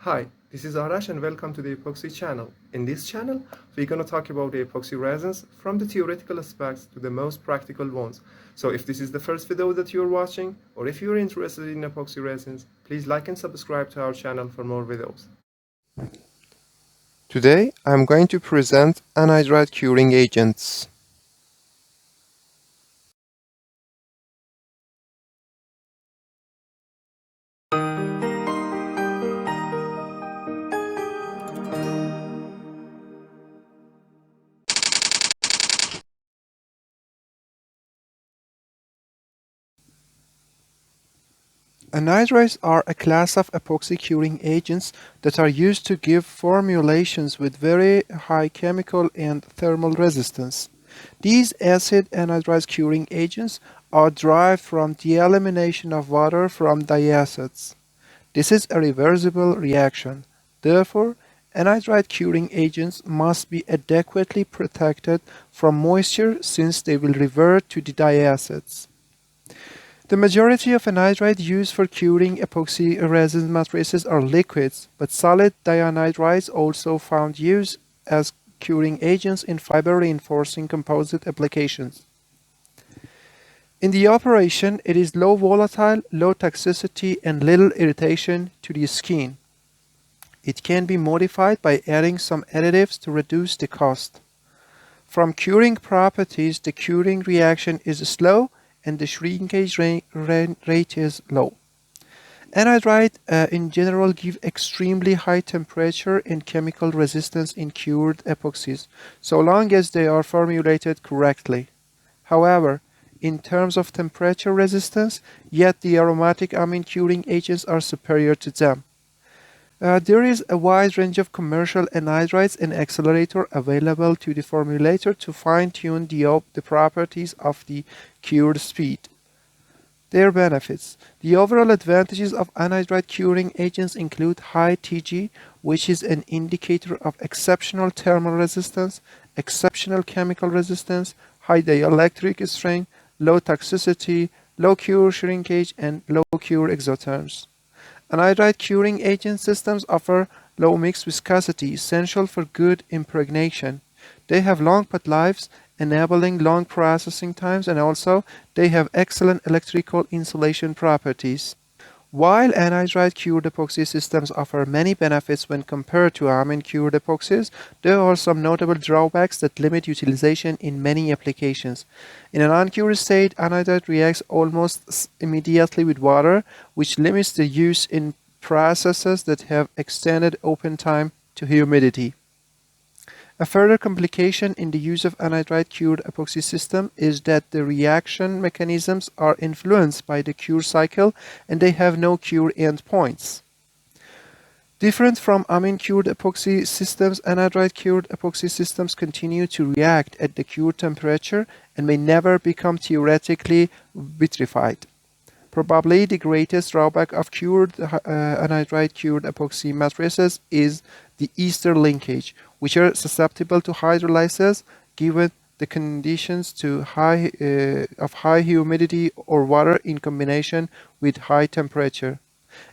Hi, this is Arash and welcome to the Epoxy channel. In this channel, we're going to talk about the epoxy resins from the theoretical aspects to the most practical ones. So if this is the first video that you're watching, or if you're interested in epoxy resins, please like and subscribe to our channel for more videos. Today, I'm going to present anhydride curing agents. Anhydrides are a class of epoxy curing agents that are used to give formulations with very high chemical and thermal resistance. These acid anhydride curing agents are derived from the elimination of water from diacids. This is a reversible reaction. Therefore, anhydride curing agents must be adequately protected from moisture since they will revert to the diacids. The majority of anhydride used for curing epoxy resin matrices are liquids, but solid dianhydrides also found use as curing agents in fiber reinforcing composite applications. In the operation, it is low volatile, low toxicity, and little irritation to the skin. It can be modified by adding some additives to reduce the cost. From curing properties, the curing reaction is slow and the shrinkage rate is low. Anhydride in general give extremely high temperature and chemical resistance in cured epoxies, so long as they are formulated correctly. However, in terms of temperature resistance, yet the aromatic amine curing agents are superior to them. There is a wide range of commercial anhydrides and accelerator available to the formulator to fine-tune the properties of the cured speed. Their benefits. The overall advantages of anhydride curing agents include high Tg, which is an indicator of exceptional thermal resistance, exceptional chemical resistance, high dielectric strength, low toxicity, low cure shrinkage, and low cure exotherms. Anhydride curing agent systems offer low mix viscosity, essential for good impregnation. They have long pot lives, enabling long processing times, and also they have excellent electrical insulation properties. While anhydride cured epoxy systems offer many benefits when compared to amine cured epoxies, there are some notable drawbacks that limit utilization in many applications. In an uncured state, anhydride reacts almost immediately with water, which limits the use in processes that have extended open time to humidity. A further complication in the use of anhydride cured epoxy system is that the reaction mechanisms are influenced by the cure cycle and they have no cure endpoints. Different from amine cured epoxy systems, anhydride cured epoxy systems continue to react at the cure temperature and may never become theoretically vitrified. Probably the greatest drawback of anhydride cured epoxy matrices is the ester linkage, which are susceptible to hydrolysis given the conditions of high humidity or water in combination with high temperature.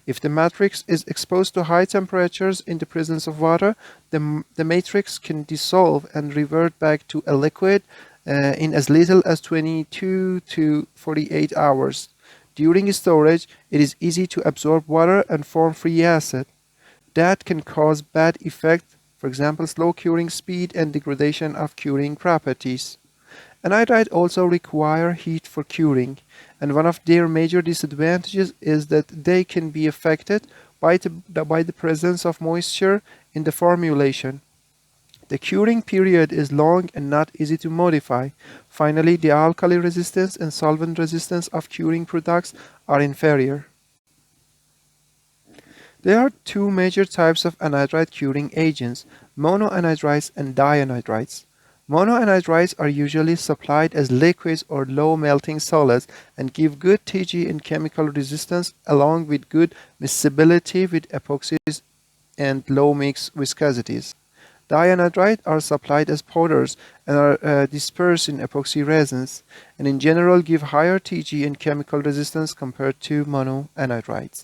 If the matrix is exposed to high temperatures in the presence of water, the matrix can dissolve and revert back to a liquid in as little as 22 to 48 hours. During storage, it is easy to absorb water and form free acid. That can cause bad effects, for example, slow curing speed and degradation of curing properties. Anhydride also require heat for curing, and one of their major disadvantages is that they can be affected by the presence of moisture in the formulation. The curing period is long and not easy to modify. Finally, the alkali resistance and solvent resistance of curing products are inferior. There are two major types of anhydride curing agents, monoanhydrides and dianhydrides. Monoanhydrides are usually supplied as liquids or low melting solids and give good Tg and chemical resistance along with good miscibility with epoxies and low mix viscosities. Dianhydride are supplied as powders and are dispersed in epoxy resins, and in general give higher Tg and chemical resistance compared to monoanhydrides.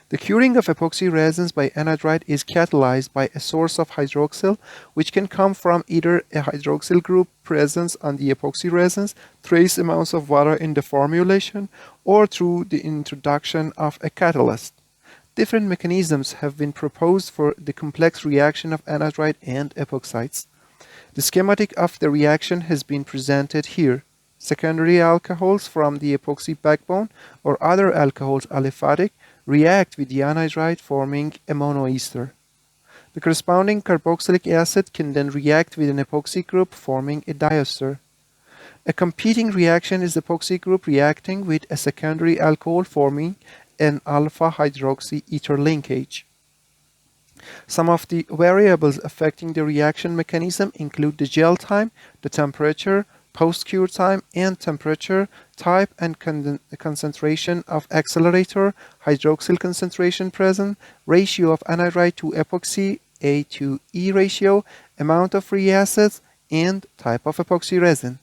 The curing of epoxy resins by anhydride is catalyzed by a source of hydroxyl, which can come from either a hydroxyl group presence on the epoxy resins, trace amounts of water in the formulation, or through the introduction of a catalyst. Different mechanisms have been proposed for the complex reaction of anhydride and epoxides. The schematic of the reaction has been presented here. Secondary alcohols from the epoxy backbone or other alcohols aliphatic react with the anhydride forming a monoester. The corresponding carboxylic acid can then react with an epoxy group forming a diester. A competing reaction is the epoxy group reacting with a secondary alcohol forming an alpha hydroxy ether linkage. Some of the variables affecting the reaction mechanism include the gel time, the temperature, post-cure time and temperature, type and concentration of accelerator, hydroxyl concentration present, ratio of anhydride to epoxy, A to E ratio, amount of free acids, and type of epoxy resin.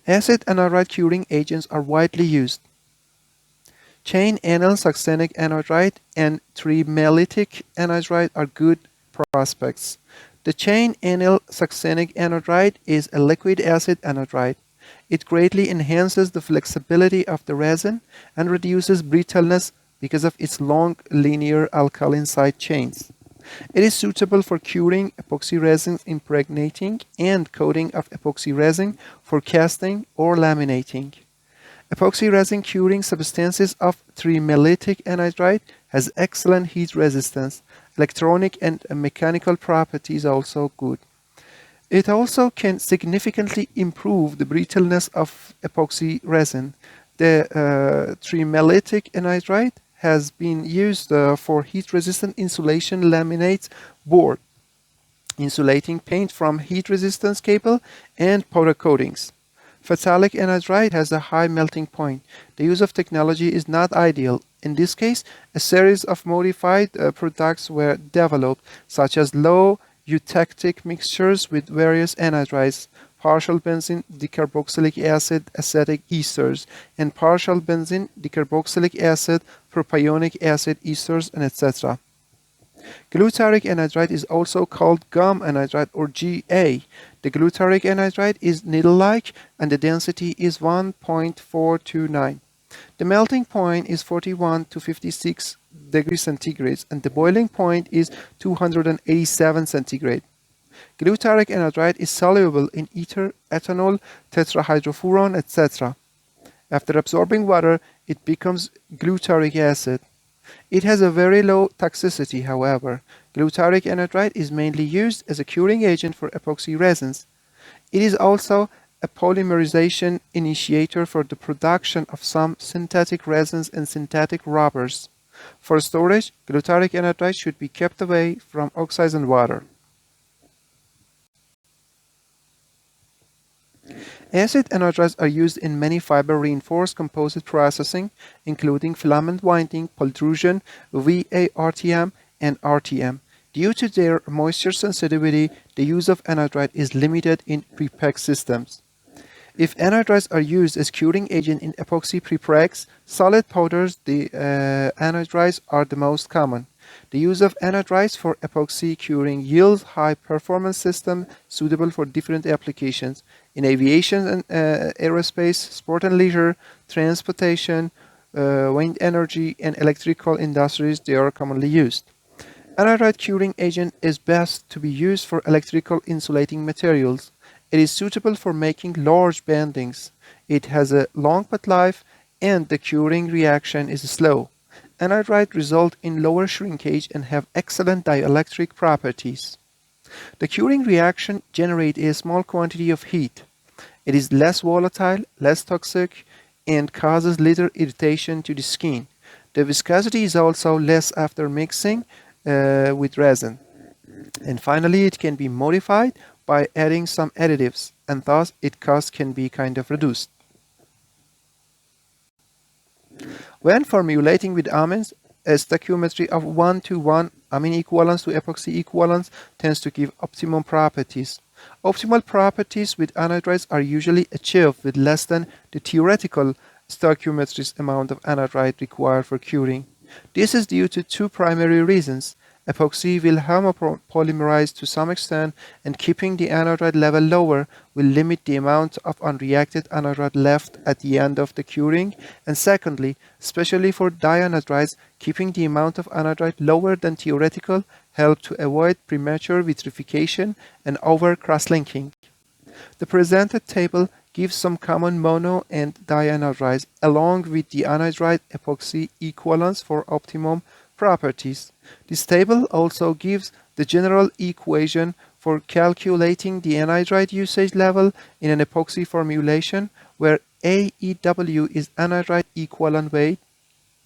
Acid anhydride curing agents are widely used. Chain anyl succinic anhydride and trimellitic anhydride are good prospects. The chain anyl succinic anhydride is a liquid acid anhydride. It greatly enhances the flexibility of the resin and reduces brittleness because of its long linear alkaline side chains. It is suitable for curing epoxy resins, impregnating and coating of epoxy resin for casting or laminating. Epoxy resin curing substances of trimellitic anhydride has excellent heat resistance. Electronic and mechanical properties also good. It also can significantly improve the brittleness of epoxy resin. The trimellitic anhydride has been used for heat-resistant insulation laminates board, insulating paint from heat-resistance cable and powder coatings. Phthalic anhydride has a high melting point. The use of technology is not ideal. In this case, a series of modified products were developed, such as low eutectic mixtures with various anhydrides, partial benzene dicarboxylic acid acetic esters, and partial benzene dicarboxylic acid propionic acid esters, and etc. Glutaric anhydride is also called gum anhydride or GA. The glutaric anhydride is needle-like and the density is 1.429. The melting point is 41 to 56 degrees centigrade and the boiling point is 287 centigrade. Glutaric anhydride is soluble in ether, ethanol, tetrahydrofuran, etc. After absorbing water, it becomes glutaric acid. It has a very low toxicity, however. Glutaric anhydride is mainly used as a curing agent for epoxy resins. It is also a polymerization initiator for the production of some synthetic resins and synthetic rubbers. For storage, glutaric anhydride should be kept away from oxides and water. Acid anhydrides are used in many fiber-reinforced composite processing, including filament winding, pultrusion, VARTM, and RTM. Due to their moisture sensitivity, the use of anhydride is limited in prepreg systems. If anhydrides are used as curing agent in epoxy prepregs, solid powders, the anhydrides are the most common. The use of anhydrides for epoxy curing yields high-performance systems suitable for different applications. In aviation and aerospace, sport and leisure, transportation, wind energy, and electrical industries, they are commonly used. Anhydride curing agent is best to be used for electrical insulating materials. It is suitable for making large bendings. It has a long path life and the curing reaction is slow. Anhydride result in lower shrinkage and have excellent dielectric properties. The curing reaction generates a small quantity of heat. It is less volatile, less toxic, and causes little irritation to the skin. The viscosity is also less after mixing with resin. And finally, it can be modified by adding some additives, and thus its cost can be kind of reduced. When formulating with amines, a stoichiometry of 1 to 1 amine equivalence to epoxy equivalence tends to give optimum properties. Optimal properties with anhydrides are usually achieved with less than the theoretical stoichiometric amount of anhydride required for curing. This is due to two primary reasons. Epoxy will homopolymerize to some extent, and keeping the anhydride level lower will limit the amount of unreacted anhydride left at the end of the curing. And secondly, especially for dianhydrides, keeping the amount of anhydride lower than theoretical helps to avoid premature vitrification and over crosslinking. The presented table gives some common mono and dianhydrides along with the anhydride-epoxy equivalents for optimum properties. This table also gives the general equation for calculating the anhydride usage level in an epoxy formulation, where AEW is anhydride equivalent weight,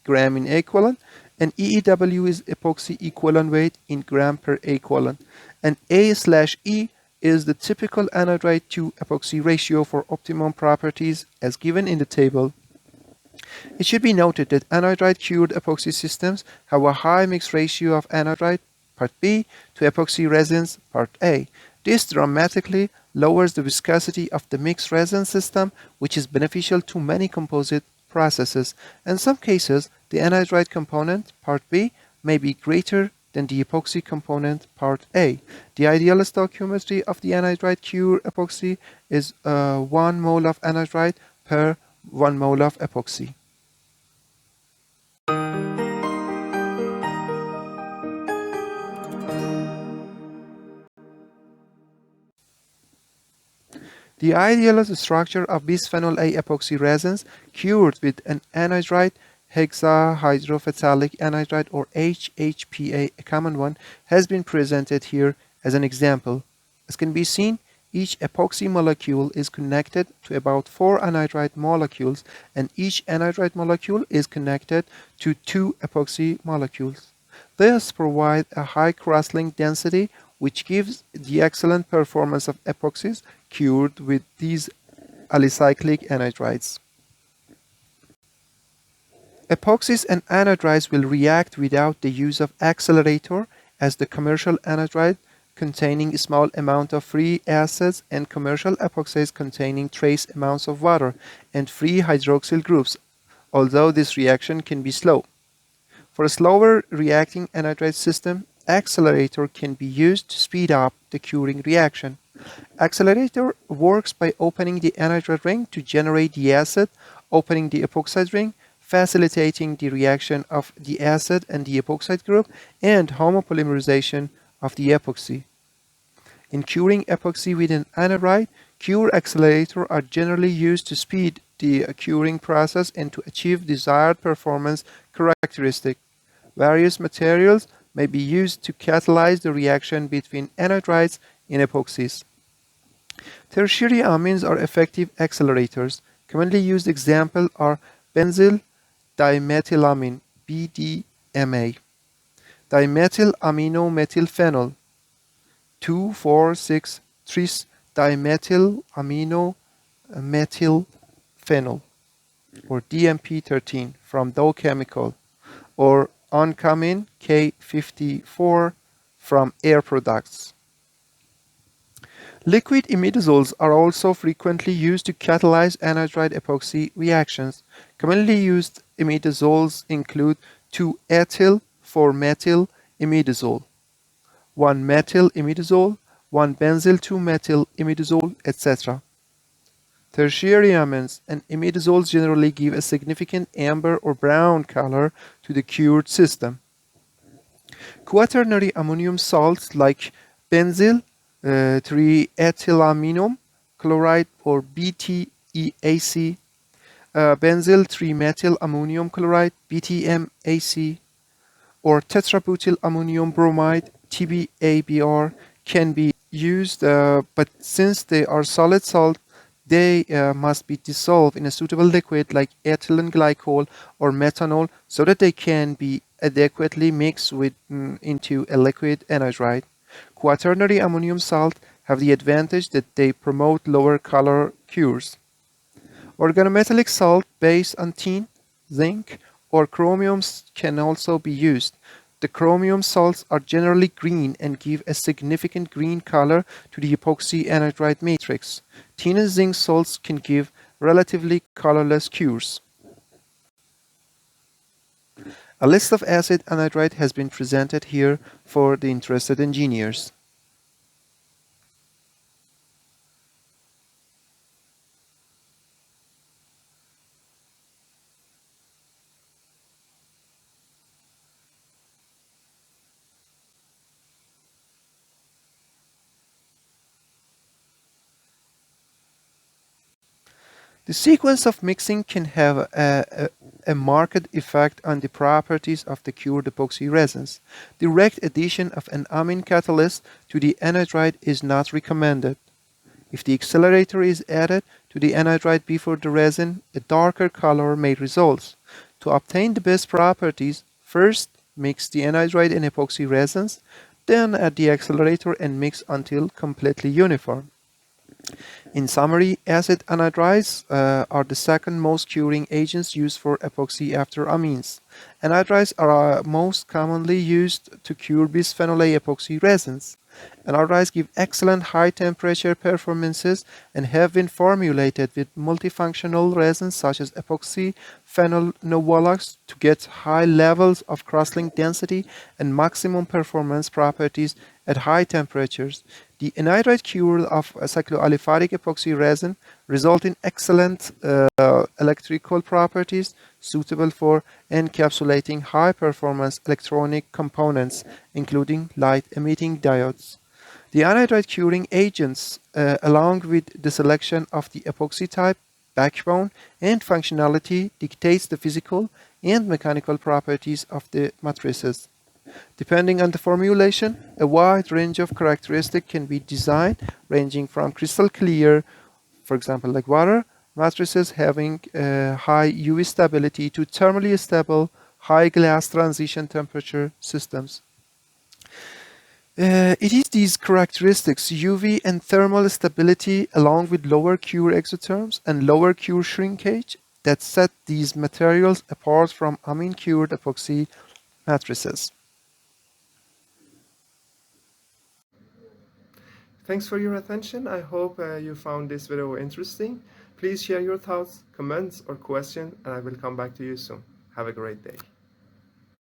gram in equivalent, and EEW is epoxy equivalent weight in gram per equivalent, and A/E is the typical anhydride to epoxy ratio for optimum properties as given in the table. It should be noted that anhydride cured epoxy systems have a high mix ratio of anhydride, part B, to epoxy resins, part A. This dramatically lowers the viscosity of the mixed resin system, which is beneficial to many composite processes. In some cases, the anhydride component, part B, may be greater than the epoxy component, part A. The ideal stoichiometry of the anhydride cure epoxy is 1 mole of anhydride per 1 mole of epoxy. The ideal structure of bisphenol A epoxy resins cured with an anhydride hexahydrophthalic anhydride, or HHPA, a common one, has been presented here as an example. As can be seen, each epoxy molecule is connected to about 4 anhydride molecules, and each anhydride molecule is connected to 2 epoxy molecules. These provide a high cross-link density, which gives the excellent performance of epoxies cured with these alicyclic anhydrides. Epoxies and anhydrides will react without the use of accelerator, as the commercial anhydride containing small amount of free acids and commercial epoxies containing trace amounts of water and free hydroxyl groups, although this reaction can be slow. For a slower reacting anhydride system, accelerator can be used to speed up the curing reaction. Accelerator works by opening the anhydride ring to generate the acid, opening the epoxide ring, facilitating the reaction of the acid and the epoxide group, and homopolymerization of the epoxy. In curing epoxy with an anhydride, cure accelerators are generally used to speed the curing process and to achieve desired performance characteristic. Various materials may be used to catalyze the reaction between anhydrides in epoxies. Tertiary amines are effective accelerators. Commonly used examples are benzyl dimethylamine, BDMA, dimethylaminomethylphenol, 2,4,6-tris dimethylaminomethylphenol, or DMP13 from Dow Chemical, or Oncamin K54 from Air Products. Liquid imidazoles are also frequently used to catalyze anhydride epoxy reactions. Commonly used imidazoles include 2-ethyl-4-methyl imidazole, 1-methyl imidazole, 1-benzyl-2-methyl imidazole, etc. Tertiary amines and imidazoles generally give a significant amber or brown color to the cured system. Quaternary ammonium salts like benzyl 3-ethylaminum chloride, or BTEAC, benzyl 3-methyl ammonium chloride, BTMAC, or tetrabutyl ammonium bromide, TBABR, can be used, but since they are solid salt, they must be dissolved in a suitable liquid like ethylene glycol or methanol, so that they can be adequately mixed into a liquid anhydride. Quaternary ammonium salt have the advantage that they promote lower color cures. Organometallic salt based on tin, zinc, or chromium can also be used. The chromium salts are generally green and give a significant green color to the epoxy anhydride matrix. Tin and zinc salts can give relatively colorless cures. A list of acid anhydride has been presented here for the interested engineers. The sequence of mixing can have a marked effect on the properties of the cured epoxy resins. Direct addition of an amine catalyst to the anhydride is not recommended. If the accelerator is added to the anhydride before the resin, a darker color may result. To obtain the best properties, first mix the anhydride and epoxy resins, then add the accelerator and mix until completely uniform. In summary, acid anhydrides are the second most curing agents used for epoxy after amines. Anhydrides are most commonly used to cure bisphenol A epoxy resins. Anhydrides give excellent high temperature performances and have been formulated with multifunctional resins such as epoxy phenol novolox to get high levels of cross-linked density and maximum performance properties at high temperatures. The anhydride cure of cycloaliphatic epoxy resin result in excellent electrical properties suitable for encapsulating high-performance electronic components, including light-emitting diodes. The anhydride curing agents, along with the selection of the epoxy type, backbone, and functionality, dictates the physical and mechanical properties of the matrices. Depending on the formulation, a wide range of characteristics can be designed, ranging from crystal clear, for example, like water, matrices having high UV stability to thermally stable, high glass transition temperature systems. It is these characteristics, UV and thermal stability, along with lower cure exotherms and lower cure shrinkage, that set these materials apart from amine-cured epoxy matrices. Thanks for your attention. I hope you found this video interesting. Please share your thoughts, comments, or questions, and I will come back to you soon. Have a great day.